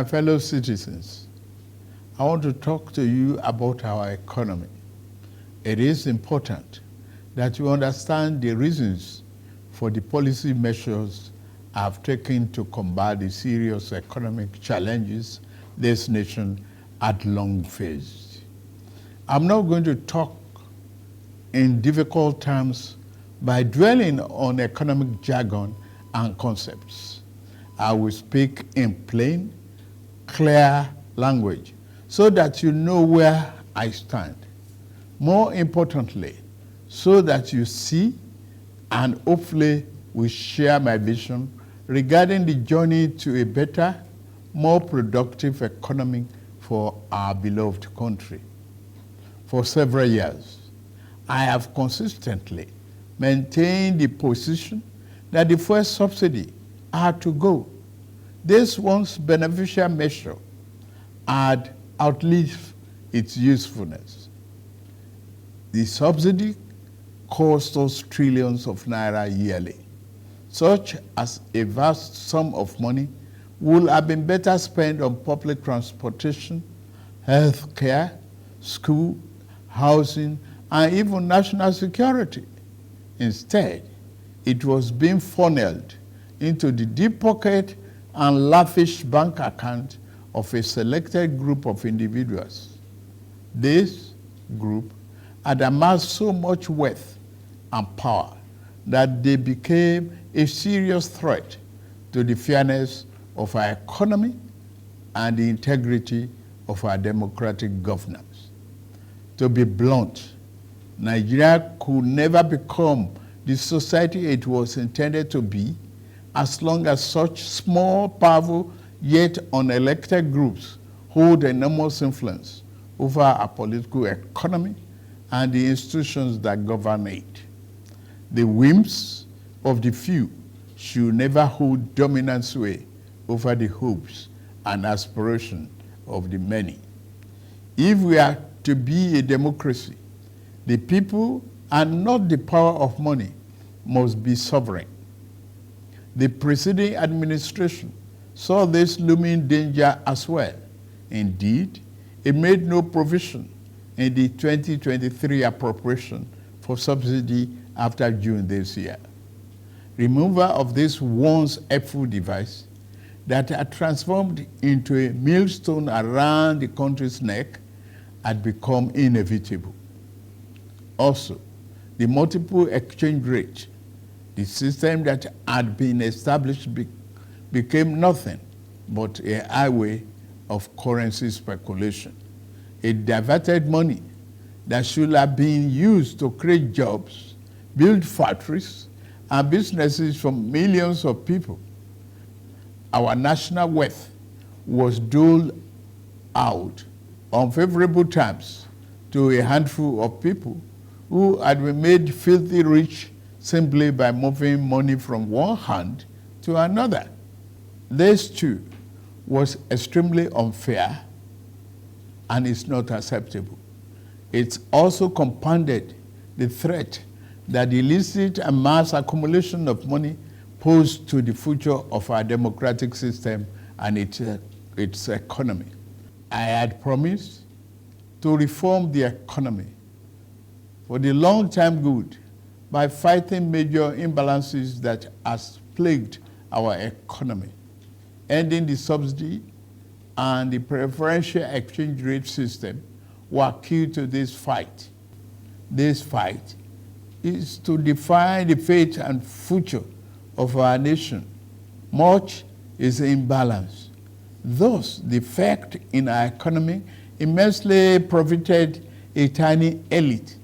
fellow citizens, I want to talk to you about our economy. It is important that you understand the reasons for the policy measures I've taken to combat the serious economic challenges this nation had long faced. I'm not going to talk in difficult terms by dwelling on economic jargon and concepts. I will speak in plain, clear language so that you know where I stand. More importantly, so that you see and hopefully will share my vision regarding the journey to a better, more productive economy for our beloved country. For several years, I have consistently maintained the position that the fuel subsidy had to go. This once beneficial measure had outlived its usefulness. The subsidy cost us trillions of naira yearly. Such as a vast sum of money would have been better spent on public transportation, health care, school, housing, and even national security. Instead, it was being funneled into the deep pocket and lavish bank account of a selected group of individuals. This group had amassed so much wealth and power that they became a serious threat to the fairness of our economy and the integrity of our democratic governance. To be blunt, Nigeria could never become the society it was intended to be as long as such small, powerful, yet unelected groups hold enormous influence over our political economy and the institutions that govern it. The whims of the few should never hold dominant sway over the hopes and aspirations of the many. If we are to be a democracy, the people and not the power of money must be sovereign. The preceding administration saw this looming danger as well. Indeed, it made no provision in the 2023 appropriation for subsidy after June this year. Removal of this once helpful device that had transformed into a millstone around the country's neck had become inevitable. Also, the multiple exchange rate, the system that had been established became nothing but a highway of currency speculation. It diverted money that should have been used to create jobs, build factories, and businesses for millions of people. Our national wealth was doled out on favorable terms to a handful of people who had been made filthy rich simply by moving money from one hand to another. This too was extremely unfair and is not acceptable. It also compounded the threat that the illicit and mass accumulation of money posed to the future of our democratic system and its economy. I had promised to reform the economy for the long-term good by fighting major imbalances that has plagued our economy. Ending the subsidy and the preferential exchange rate system were key to this fight. This fight is to define the fate and future of our nation. Much is imbalance. Thus, the effect in our economy immensely profited a tiny elite,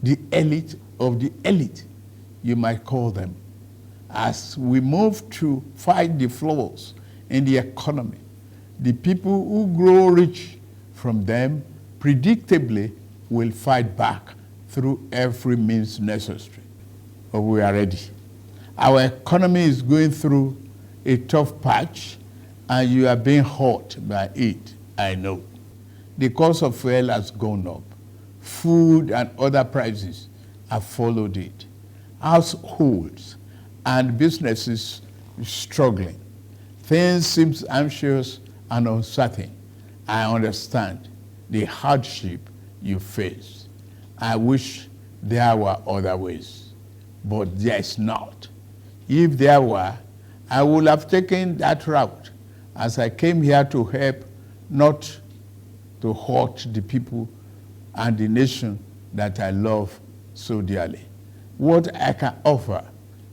the elite of the elite, you might call them. As we move to fight the flaws in the economy, the people who grow rich from them predictably will fight back through every means necessary. But we are ready. Our economy is going through a tough patch, and you are being hurt by it, I know. The cost of fuel has gone up. Food and other prices have followed it. Households and businesses struggling. Things seem anxious and uncertain. I understand the hardship you face. I wish there were other ways, but there is not. If there were, I would have taken that route, as I came here to help, not to hurt the people and the nation that I love so dearly. What I can offer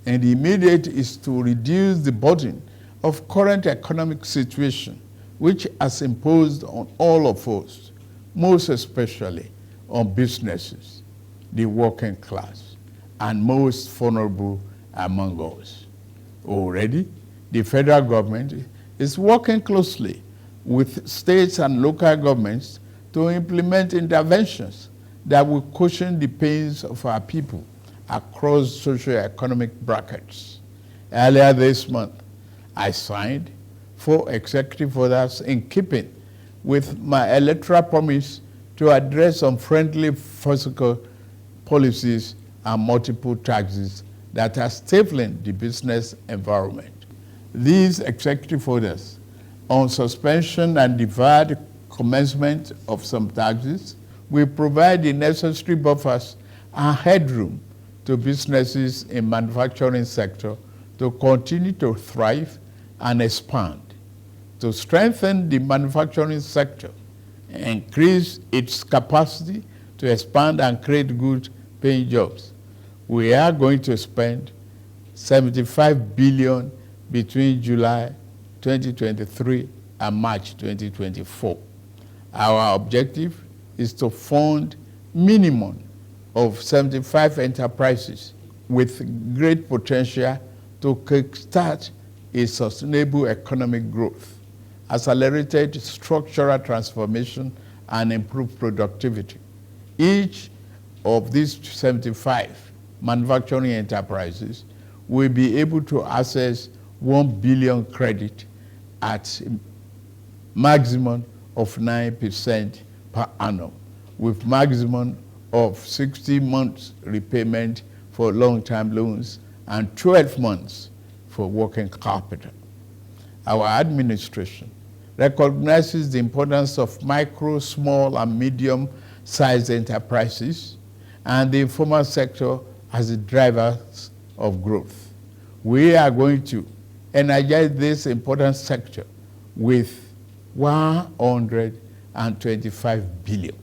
in the immediate is to reduce the burden of current economic situation, which has imposed on all of us, most especially on businesses, the working class, and most vulnerable among us. Already, the federal government is working closely with states and local governments to implement interventions that will cushion the pains of our people across socio-economic brackets. Earlier this month, I signed 4 executive orders in keeping with my electoral promise to address unfriendly fiscal policies and multiple taxes that are stifling the business environment. These executive orders on suspension and deferred commencement of some taxes will provide the necessary buffers and headroom to businesses in manufacturing sector to continue to thrive and expand. To strengthen the manufacturing sector, increase its capacity to expand and create good paying jobs, we are going to spend $75 billion between July 2023 and March 2024. Our objective is to fund minimum of 75 enterprises with great potential to kickstart a sustainable economic growth, accelerated structural transformation, and improved productivity. Each of these 75 manufacturing enterprises will be able to access 1 billion credit at maximum of 9% per annum, with maximum of 60 months repayment for long-term loans and 12 months for working capital. Our administration recognizes the importance of micro, small, and medium-sized enterprises and the informal sector as the drivers of growth. We are going to energize this important sector with $125 billion.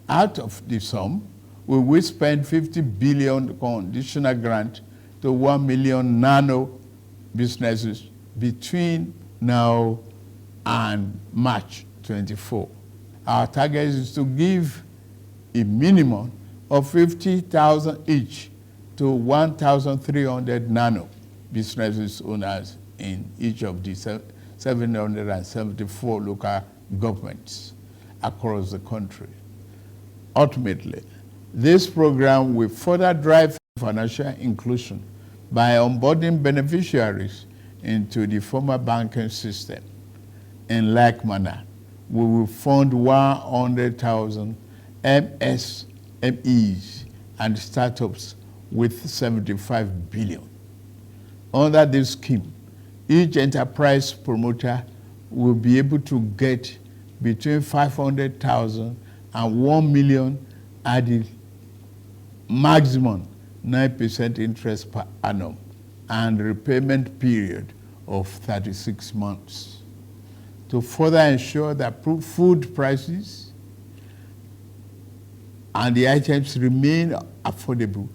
Out of the sum, we will spend $50 billion conditional grant to 1 million nano businesses between now and March 24. Our target is to give a minimum of 50,000 each to 1,300 nano businesses owners in each of the 774 local governments across the country. Ultimately, this program will further drive financial inclusion by onboarding beneficiaries into the formal banking system. In like manner, we will fund 100,000 MSMEs and startups with $75 billion. Under this scheme, each enterprise promoter will be able to get between 500,000 and 1 million at the maximum 9% interest per annum and repayment period of 36 months. To further ensure that food prices and the items remain affordable,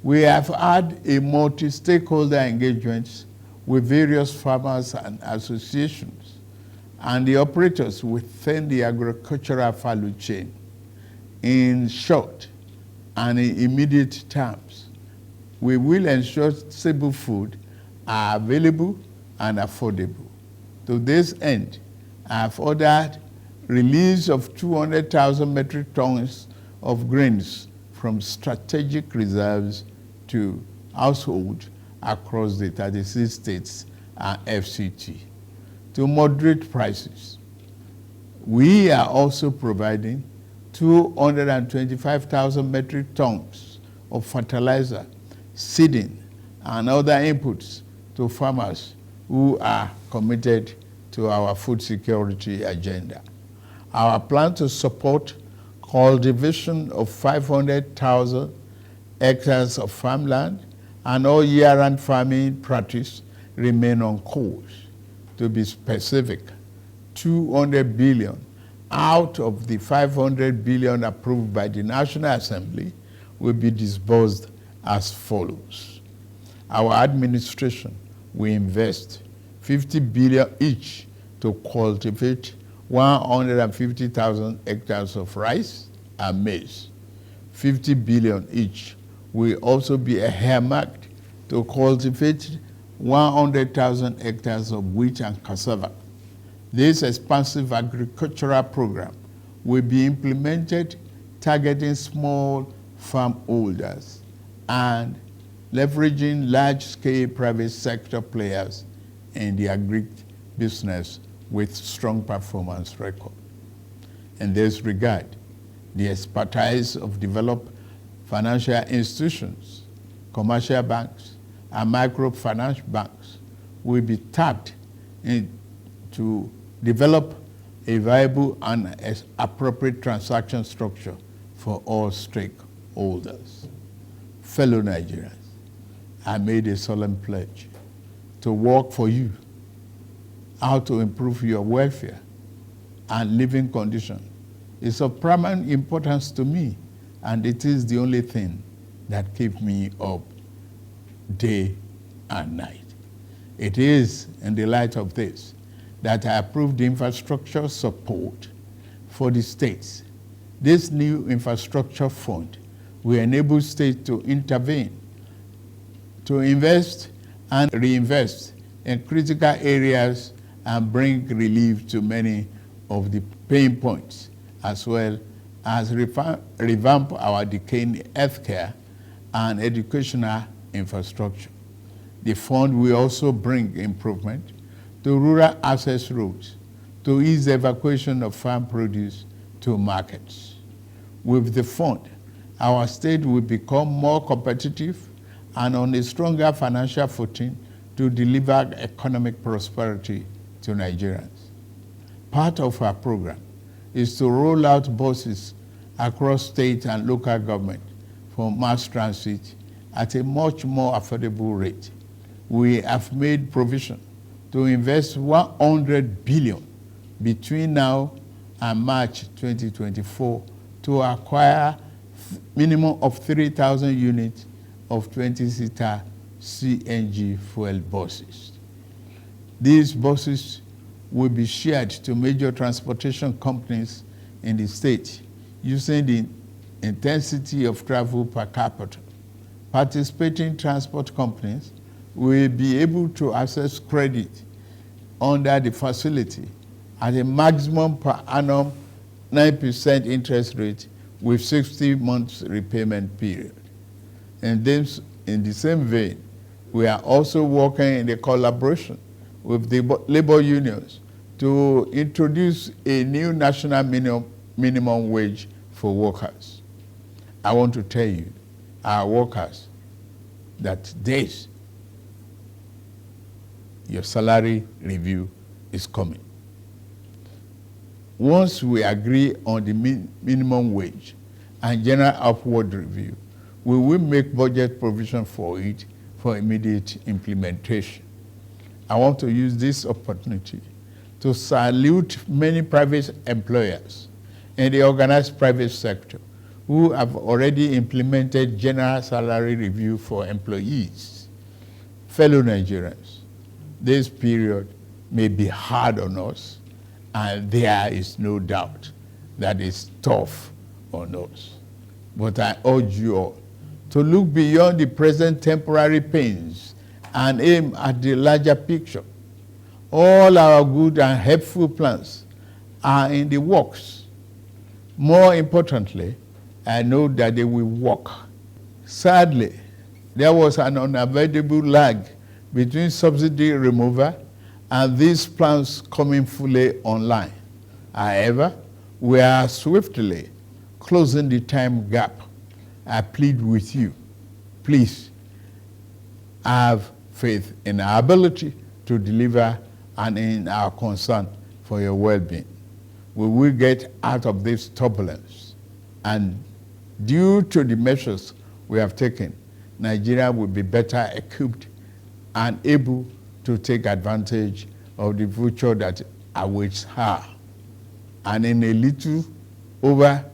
we have had a multi-stakeholder engagement with various farmers and associations and the operators within the agricultural value chain. In short and in immediate terms, we will ensure stable food are available and affordable. To this end, I have ordered release of 200,000 metric tons of grains from strategic reserves to households across the 36 states and FCT. To moderate prices, we are also providing 225,000 metric tons of fertilizer, seeding, and other inputs to farmers who are committed to our food security agenda. Our plan to support cultivation of 500,000 hectares of farmland and all year-round farming practice remain on course. To be specific, 200 billion out of the 500 billion approved by the National Assembly will be disbursed as follows. Our administration will invest 50 billion each to cultivate 150,000 hectares of rice and maize. 50 billion each will also be earmarked to cultivate 100,000 hectares of wheat and cassava. This expansive agricultural program will be implemented targeting small farm holders and leveraging large-scale private sector players in the agri-business with strong performance record. In this regard, the expertise of developed financial institutions, commercial banks, and microfinance banks will be tapped to develop a viable and appropriate transaction structure for all stakeholders. Fellow Nigerians, I made a solemn pledge to work for you, how to improve your welfare and living condition. It's of paramount importance to me, and it is the only thing that keeps me up day and night. It is in the light of this that I approved the infrastructure support for the states. This new infrastructure fund will enable states to intervene, to invest and reinvest in critical areas and bring relief to many of the pain points, as well as revamp our decaying healthcare and educational infrastructure. The fund will also bring improvement to rural access roads to ease the evacuation of farm produce to markets. With the fund, our state will become more competitive and on a stronger financial footing to deliver economic prosperity to Nigerians. Part of our program is to roll out buses across state and local government for mass transit at a much more affordable rate. We have made provision to invest 100 billion between now and March 2024 to acquire minimum of 3,000 units of 20-seater CNG fuel buses. These buses will be shared to major transportation companies in the state using the intensity of travel per capita. Participating transport companies will be able to access credit under the facility at a maximum per annum 9% interest rate with 60 months repayment period. And then, in the same vein, we are also working in a collaboration with the labor unions to introduce a new national minimum wage for workers. I want to tell you, our workers, that this, your salary review is coming. Once we agree on the minimum wage and general upward review, we will make budget provision for it for immediate implementation. I want to use this opportunity to salute many private employers in the organized private sector who have already implemented general salary review for employees. Fellow Nigerians, this period may be hard on us, and there is no doubt that it's tough on us. But I urge you all to look beyond the present temporary pains and aim at the larger picture. All our good and helpful plans are in the works. More importantly, I know that they will work. Sadly, there was an unavoidable lag between subsidy removal and these plans coming fully online. However, we are swiftly closing the time gap. I plead with you, please have faith in our ability to deliver and in our concern for your well-being. We will get out of this turbulence, and due to the measures we have taken, Nigeria will be better equipped and able to take advantage of the future that awaits her. And in a little over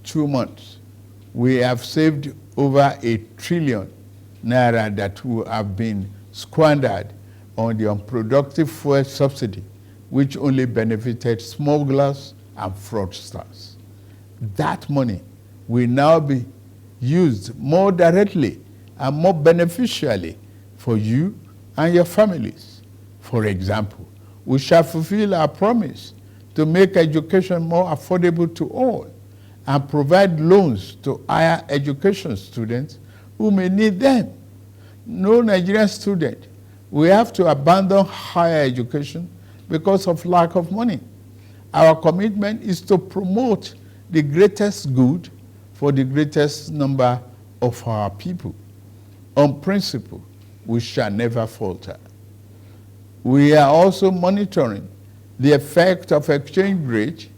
2 months, we have saved over 1 trillion naira that would have been squandered on the unproductive fuel subsidy, which only benefited smugglers and fraudsters. That money will now be used more directly and more beneficially for you and your families. For example, we shall fulfill our promise to make education more affordable to all and provide loans to higher education students who may need them. No Nigerian student will have to abandon higher education because of lack of money. Our commitment is to promote the greatest good for the greatest number of our people. On principle, we shall never falter. We are also monitoring the effect of exchange rate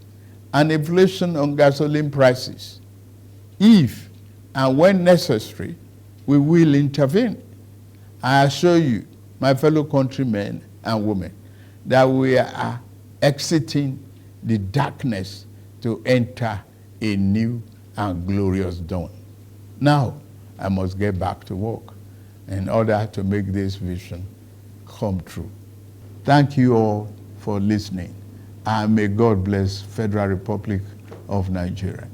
and inflation on gasoline prices. If and when necessary, we will intervene. I assure you, my fellow countrymen and women, that we are exiting the darkness to enter a new and glorious dawn. Now, I must get back to work in order to make this vision come true. Thank you all for listening, and may God bless Federal Republic of Nigeria.